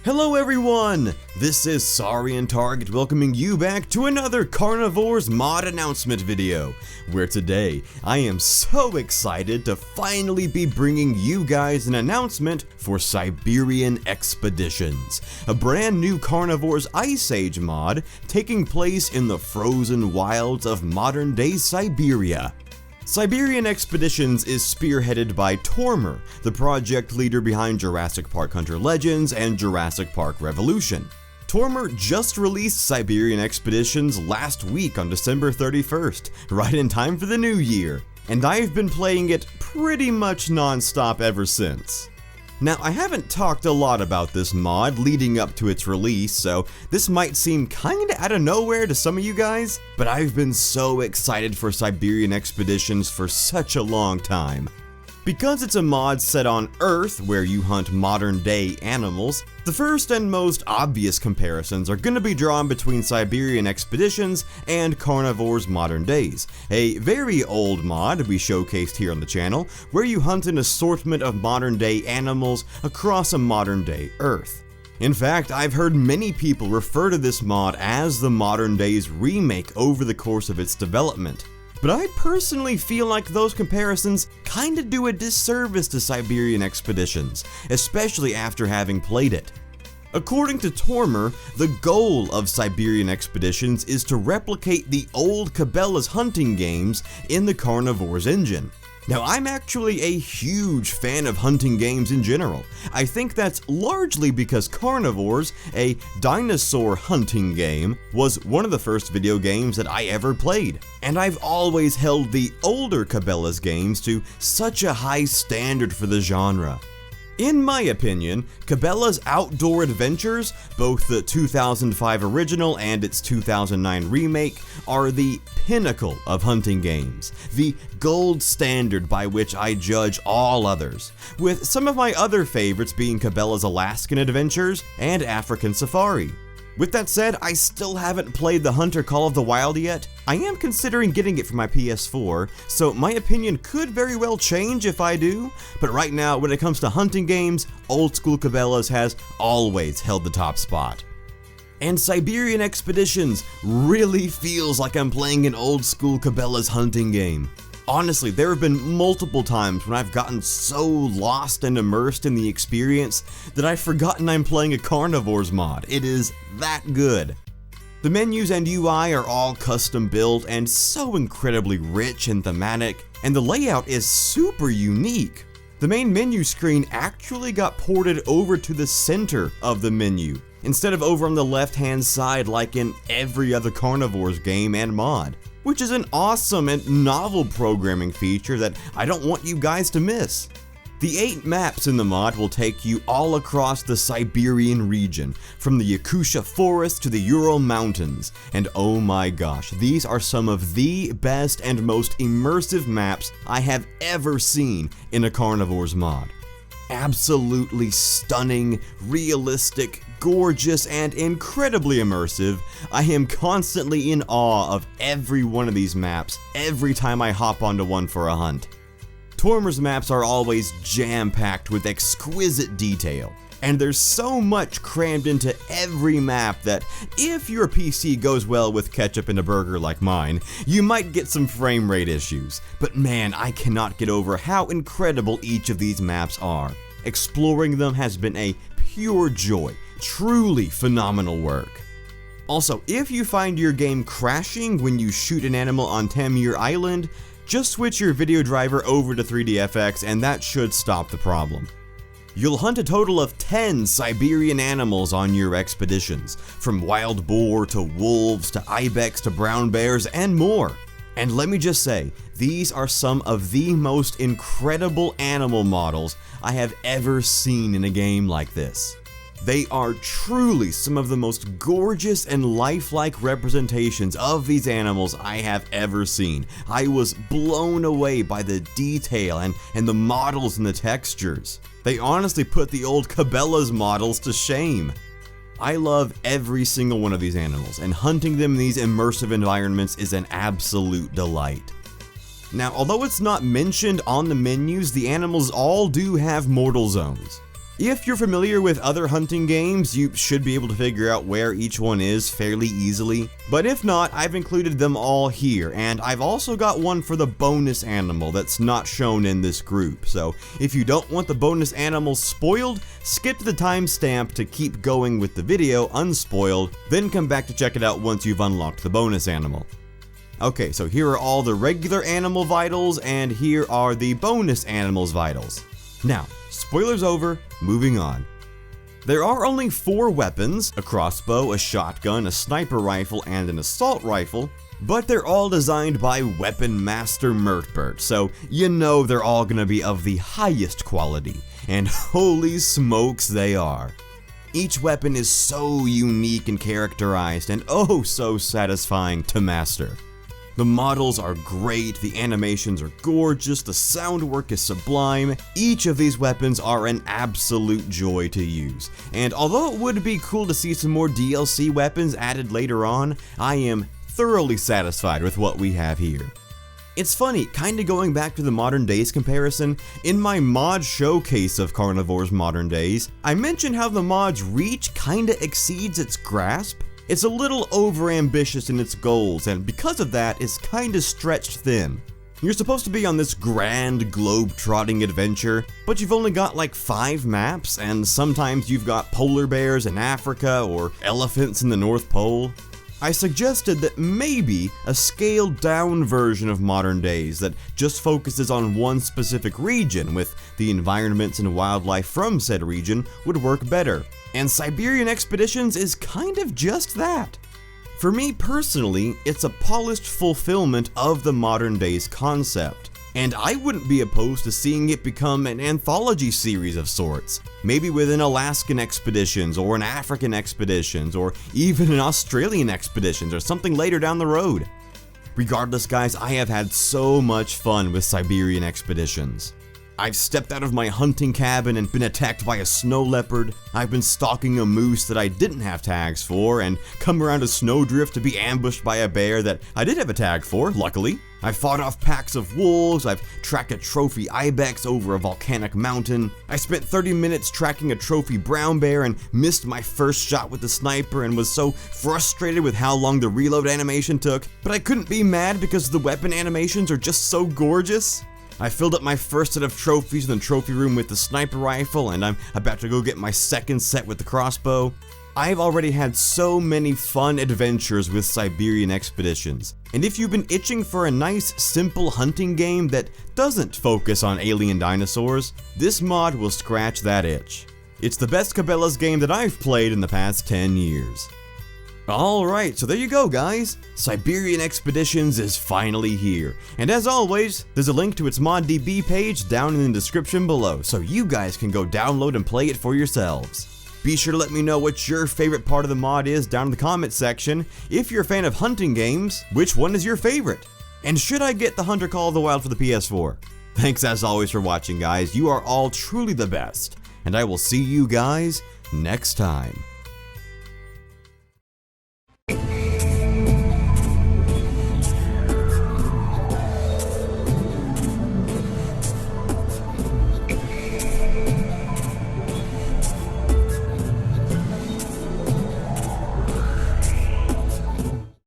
Hello everyone! This is Saurian Target welcoming you back to another Carnivores mod announcement video, where today I am so excited to finally be bringing you guys an announcement for Siberian Expeditions, a brand new Carnivores Ice Age mod taking place in the frozen wilds of modern day Siberia. Siberian Expeditions is spearheaded by Tormer, the project leader behind Jurassic Park Hunter Legends and Jurassic Park Revolution. Tormer just released Siberian Expeditions last week on December 31st, right in time for the new year, and I've been playing it pretty much non-stop ever since. Now, I haven't talked a lot about this mod leading up to its release, so this might seem kinda out of nowhere to some of you guys, but I've been so excited for Siberian Expeditions for such a long time. Because it's a mod set on Earth where you hunt modern day animals, the first and most obvious comparisons are going to be drawn between Siberian Expeditions and Carnivores Modern Days, a very old mod we showcased here on the channel, where you hunt an assortment of modern day animals across a modern day Earth. In fact, I've heard many people refer to this mod as the Modern Days remake over the course of its development. But I personally feel like those comparisons kinda do a disservice to Siberian Expeditions, especially after having played it. According to Tormer, the goal of Siberian Expeditions is to replicate the old Cabela's hunting games in the Carnivores engine. Now, I'm actually a huge fan of hunting games in general. I think that's largely because Carnivores, a dinosaur hunting game, was one of the first video games that I ever played, and I've always held the older Cabela's games to such a high standard for the genre. In my opinion, Cabela's outdoor adventures, both the 2005 original and its 2009 remake, are the pinnacle of hunting games, the gold standard by which I judge all others, with some of my other favorites being Cabela's Alaskan Adventures and African Safari. With that said, I still haven't played the Hunter Call of the Wild yet. I am considering getting it for my PS4, so my opinion could very well change if I do, but right now, when it comes to hunting games, old school Cabela's has always held the top spot. And Siberian Expeditions really feels like I'm playing an old school Cabela's hunting game. Honestly, there have been multiple times when I've gotten so lost and immersed in the experience that I've forgotten I'm playing a Carnivores mod. It is that good. The menus and UI are all custom built and so incredibly rich and thematic, and the layout is super unique. The main menu screen actually got ported over to the center of the menu, instead of over on the left-hand side like in every other Carnivores game and mod, which is an awesome and novel programming feature that I don't want you guys to miss. The 8 maps in the mod will take you all across the Siberian region, from the Yakutia Forest to the Ural Mountains, and oh my gosh, these are some of the best and most immersive maps I have ever seen in a Carnivores mod. Absolutely stunning, realistic, gorgeous, and incredibly immersive. I am constantly in awe of every one of these maps every time I hop onto one for a hunt. Tormer's maps are always jam-packed with exquisite detail, and there's so much crammed into every map that if your PC goes well with ketchup and a burger like mine, you might get some frame rate issues. But man, I cannot get over how incredible each of these maps are. Exploring them has been a pure joy, truly phenomenal work. Also, if you find your game crashing when you shoot an animal on Tamir Island, just switch your video driver over to 3DFX and that should stop the problem. You'll hunt a total of 10 Siberian animals on your expeditions, from wild boar to wolves to ibex to brown bears and more. And let me just say, these are some of the most incredible animal models I have ever seen in a game like this. They are truly some of the most gorgeous and lifelike representations of these animals I have ever seen. I was blown away by the detail and the models and the textures. They honestly put the old Cabela's models to shame. I love every single one of these animals, and hunting them in these immersive environments is an absolute delight. Now, although it's not mentioned on the menus, the animals all do have mortal zones. If you're familiar with other hunting games, you should be able to figure out where each one is fairly easily, but if not, I've included them all here, and I've also got one for the bonus animal that's not shown in this group, so if you don't want the bonus animals spoiled, skip to the timestamp to keep going with the video unspoiled, then come back to check it out once you've unlocked the bonus animal. Okay, so here are all the regular animal vitals, and here are the bonus animals vitals. Now, spoilers over, moving on. There are only 4 weapons, a crossbow, a shotgun, a sniper rifle, and an assault rifle, but they're all designed by Weapon Master Mertbert, so you know they're all gonna be of the highest quality, and holy smokes they are. Each weapon is so unique and characterized, and oh so satisfying to master. The models are great, the animations are gorgeous, the sound work is sublime. Each of these weapons are an absolute joy to use. And although it would be cool to see some more DLC weapons added later on, I am thoroughly satisfied with what we have here. It's funny, kinda going back to the Modern Days comparison, in my mod showcase of Carnivores Modern Days, I mentioned how the mod's reach kinda exceeds its grasp. It's a little overambitious in its goals, and because of that, it's kinda stretched thin. You're supposed to be on this grand globe-trotting adventure, but you've only got like 5 maps, and sometimes you've got polar bears in Africa or elephants in the North Pole. I suggested that maybe a scaled-down version of Modern Days that just focuses on one specific region with the environments and wildlife from said region would work better. And Siberian Expeditions is kind of just that. For me personally, it's a polished fulfillment of the Modern Days concept, and I wouldn't be opposed to seeing it become an anthology series of sorts, maybe with an Alaskan Expeditions or an African Expeditions or even an Australian Expeditions or something later down the road. Regardless guys, I have had so much fun with Siberian Expeditions. I've stepped out of my hunting cabin and been attacked by a snow leopard, I've been stalking a moose that I didn't have tags for, and come around a snowdrift to be ambushed by a bear that I did have a tag for, luckily. I've fought off packs of wolves, I've tracked a trophy ibex over a volcanic mountain, I spent 30 minutes tracking a trophy brown bear and missed my first shot with the sniper and was so frustrated with how long the reload animation took, but I couldn't be mad because the weapon animations are just so gorgeous. I filled up my first set of trophies in the trophy room with the sniper rifle, and I'm about to go get my second set with the crossbow. I've already had so many fun adventures with Siberian Expeditions, and if you've been itching for a nice, simple hunting game that doesn't focus on alien dinosaurs, this mod will scratch that itch. It's the best Cabela's game that I've played in the past 10 years. Alright, so there you go guys, Siberian Expeditions is finally here, and as always, there's a link to its ModDB page down in the description below, so you guys can go download and play it for yourselves. Be sure to let me know what your favorite part of the mod is down in the comments section. If you're a fan of hunting games, which one is your favorite? And should I get the Hunter Call of the Wild for the PS4? Thanks as always for watching guys, you are all truly the best, and I will see you guys next time.